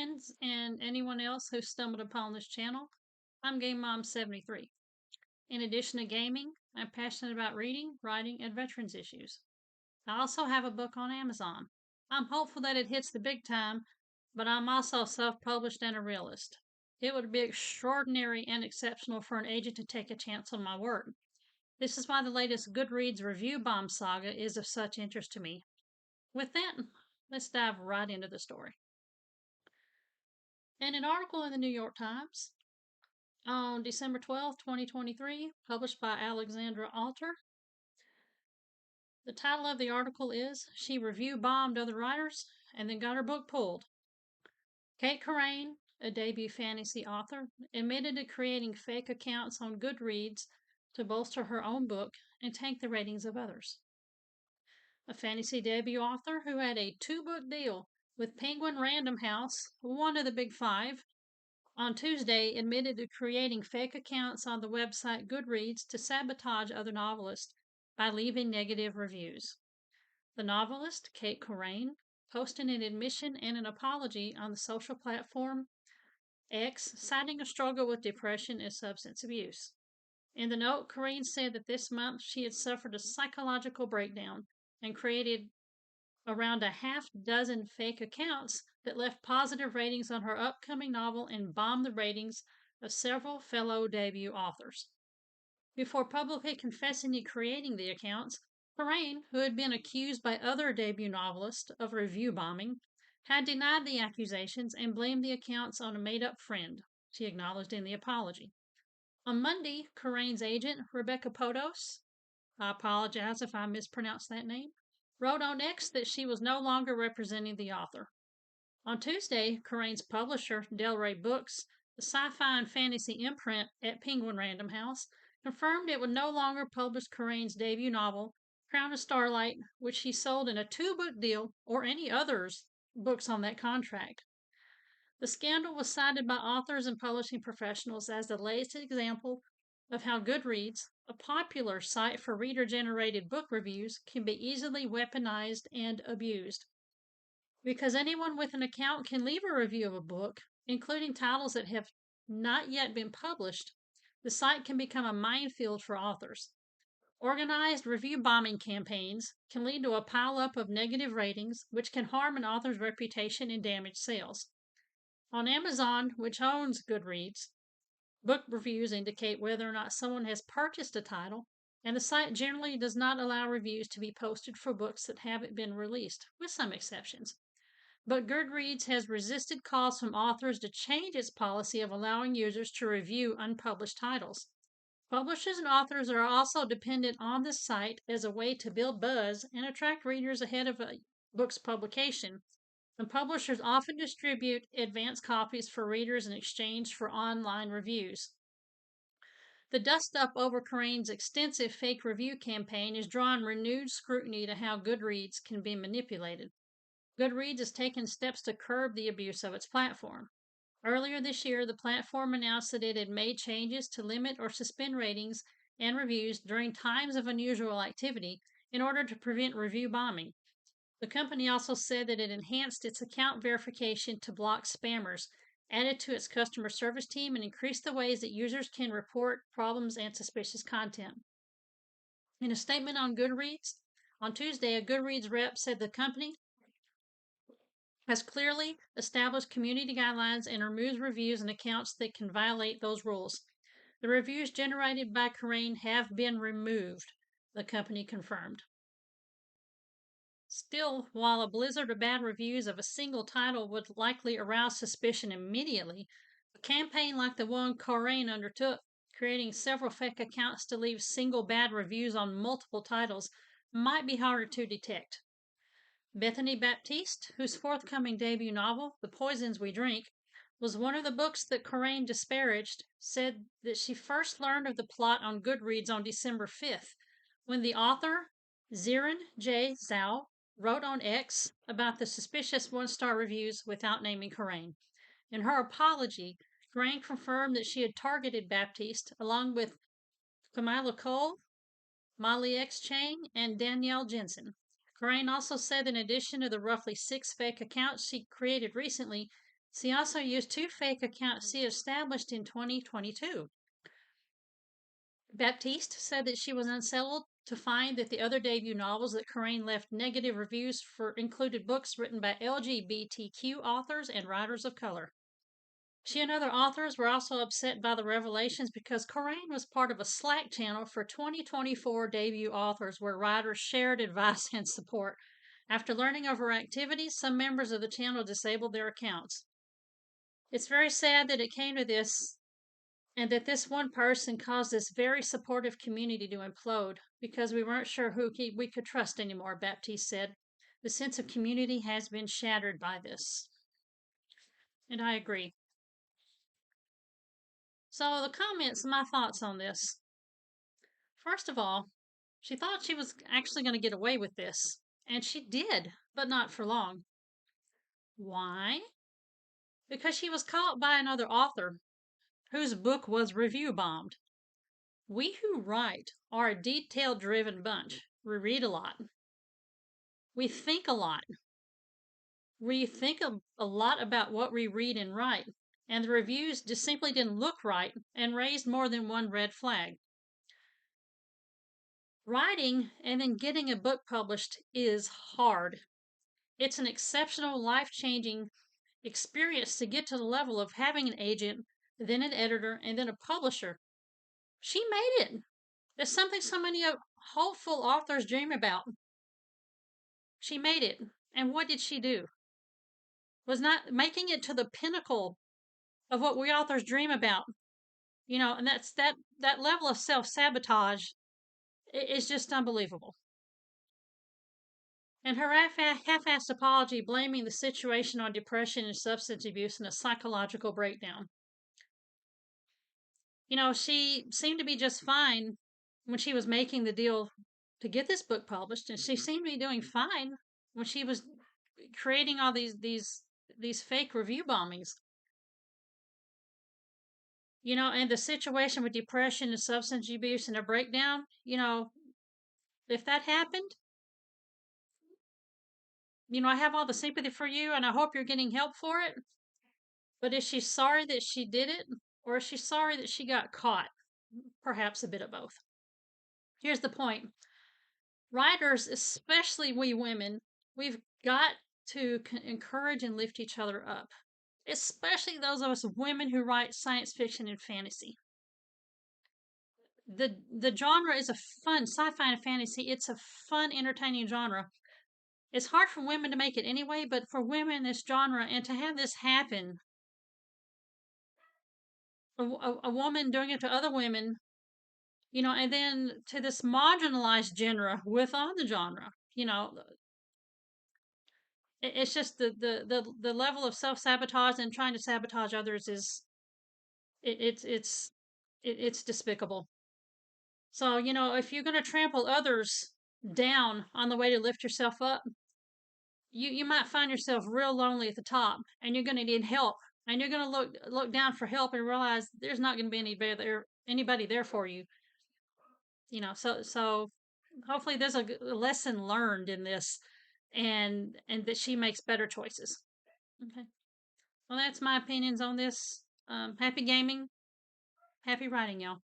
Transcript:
friends and anyone else who stumbled upon this channel. I'm Game Mom 73. In addition to gaming, I'm passionate about reading, writing, and veterans issues. I also have a book on Amazon. I'm hopeful that it hits the big time, but I'm also self-published and a realist. It would be extraordinary and exceptional for an agent to take a chance on my work. This is why the latest Goodreads review bomb saga is of such interest to me. With that, let's dive right into the story. In an article in the New York Times on December 12, 2023, published by Alexandra Alter, the title of the article is She Review Bombed Other Writers and Then Got Her Book Pulled. Kate Killeen, a debut fantasy author, admitted to creating fake accounts on Goodreads to bolster her own book and tank the ratings of others. A fantasy debut author who had a 2-book deal with Penguin Random House, one of the big five, on Tuesday admitted to creating fake accounts on the website Goodreads to sabotage other novelists by leaving negative reviews. The novelist, Kate Killeen, posted an admission and an apology on the social platform X, citing a struggle with depression and substance abuse. In the note, Killeen said that this month she had suffered a psychological breakdown and created around a half dozen fake accounts that left positive ratings on her upcoming novel and bombed the ratings of several fellow debut authors. Before publicly confessing to creating the accounts, Killeen, who had been accused by other debut novelists of review bombing, had denied the accusations and blamed the accounts on a made-up friend, she acknowledged in the apology. On Monday, Killeen's agent, Rebecca Podos, I apologize if I mispronounced that name, wrote on X that she was no longer representing the author. On Tuesday, Killeen's publisher, Del Rey Books, the sci-fi and fantasy imprint at Penguin Random House, confirmed it would no longer publish Killeen's debut novel, Crown of Starlight, which she sold in a 2-book deal or any others books on that contract. The scandal was cited by authors and publishing professionals as the latest example of how Goodreads, a popular site for reader-generated book reviews, can be easily weaponized and abused. Because anyone with an account can leave a review of a book, including titles that have not yet been published, the site can become a minefield for authors. Organized review bombing campaigns can lead to a pileup of negative ratings, which can harm an author's reputation and damage sales. On Amazon, which owns Goodreads, book reviews indicate whether or not someone has purchased a title, and the site generally does not allow reviews to be posted for books that haven't been released, with some exceptions. But Goodreads has resisted calls from authors to change its policy of allowing users to review unpublished titles. Publishers and authors are also dependent on this site as a way to build buzz and attract readers ahead of a book's publication. And publishers often distribute advance copies for readers in exchange for online reviews. The dust-up over Killeen's extensive fake review campaign is drawing renewed scrutiny to how Goodreads can be manipulated. Goodreads has taken steps to curb the abuse of its platform. Earlier this year, the platform announced that it had made changes to limit or suspend ratings and reviews during times of unusual activity in order to prevent review bombing. The company also said that it enhanced its account verification to block spammers, added to its customer service team, and increased the ways that users can report problems and suspicious content. In a statement on Goodreads, on Tuesday, a Goodreads rep said the company has clearly established community guidelines and removes reviews and accounts that can violate those rules. The reviews generated by Killeen have been removed, the company confirmed. Still, while a blizzard of bad reviews of a single title would likely arouse suspicion immediately, a campaign like the one Killeen undertook, creating several fake accounts to leave single bad reviews on multiple titles, might be harder to detect. Bethany Baptiste, whose forthcoming debut novel, The Poisons We Drink, was one of the books that Killeen disparaged, said that she first learned of the plot on Goodreads on December 5th, when the author, Zirin J. Zhao, wrote on X about the suspicious one-star reviews without naming Killeen. In her apology, Killeen confirmed that she had targeted Baptiste along with Camila Cole, Molly X. Chang, and Danielle Jensen. Killeen also said in addition to the roughly 6 fake accounts she created recently, She also used 2 fake accounts she established in 2022. Baptiste said that she was unsettled to find that the other debut novels that Corinne left negative reviews for included books written by LGBTQ authors and writers of color. She and other authors were also upset by the revelations because Corinne was part of a Slack channel for 2024 debut authors where writers shared advice and support. After learning of her activities, some members of the channel disabled their accounts. It's very sad that it came to this and that this one person caused this very supportive community to implode because we weren't sure who we could trust anymore, Baptiste said. The sense of community has been shattered by this. And I agree. So, the comments, my thoughts on this. First of all, she thought she was actually going to get away with this, and she did, but not for long. Why? Because she was caught by another author whose book was review bombed. We who write are a detail driven bunch. We read a lot. We think a lot. We think a lot about what we read and write, and the reviews just simply didn't look right and raised more than one red flag. Writing and then getting a book published is hard. It's an exceptional, life changing experience to get to the level of having an agent, then an editor, and then a publisher. She made it. It's something so many hopeful authors dream about. She made it. And what did she do? Was not making it to the pinnacle of what we authors dream about. And that's that level of self-sabotage is just unbelievable. And her half-assed apology blaming the situation on depression and substance abuse and a psychological breakdown. She seemed to be just fine when she was making the deal to get this book published, and she seemed to be doing fine when she was creating all these fake review bombings. And the situation with depression and substance abuse and a breakdown, if that happened, I have all the sympathy for you and I hope you're getting help for it. But is she sorry that she did it, or is she sorry that she got caught? Perhaps a bit of both. Here's the point. Writers, especially we women, we've got to encourage and lift each other up, especially those of us women who write science fiction and fantasy. The genre is a fun sci-fi and fantasy. It's a fun, entertaining genre. It's hard for women to make it anyway, but for women in this genre and to have this happen, a woman doing it to other women, and then to this marginalized genre within the genre, it's just the level of self-sabotage and trying to sabotage others is it's despicable. So, if you're going to trample others down on the way to lift yourself up, you might find yourself real lonely at the top, and you're going to need help, and you're going to look down for help and realize there's not going to be anybody there for you. So hopefully there's a lesson learned in this, and that she makes better choices. Okay. Well, that's my opinions on this. Happy gaming, happy writing, y'all.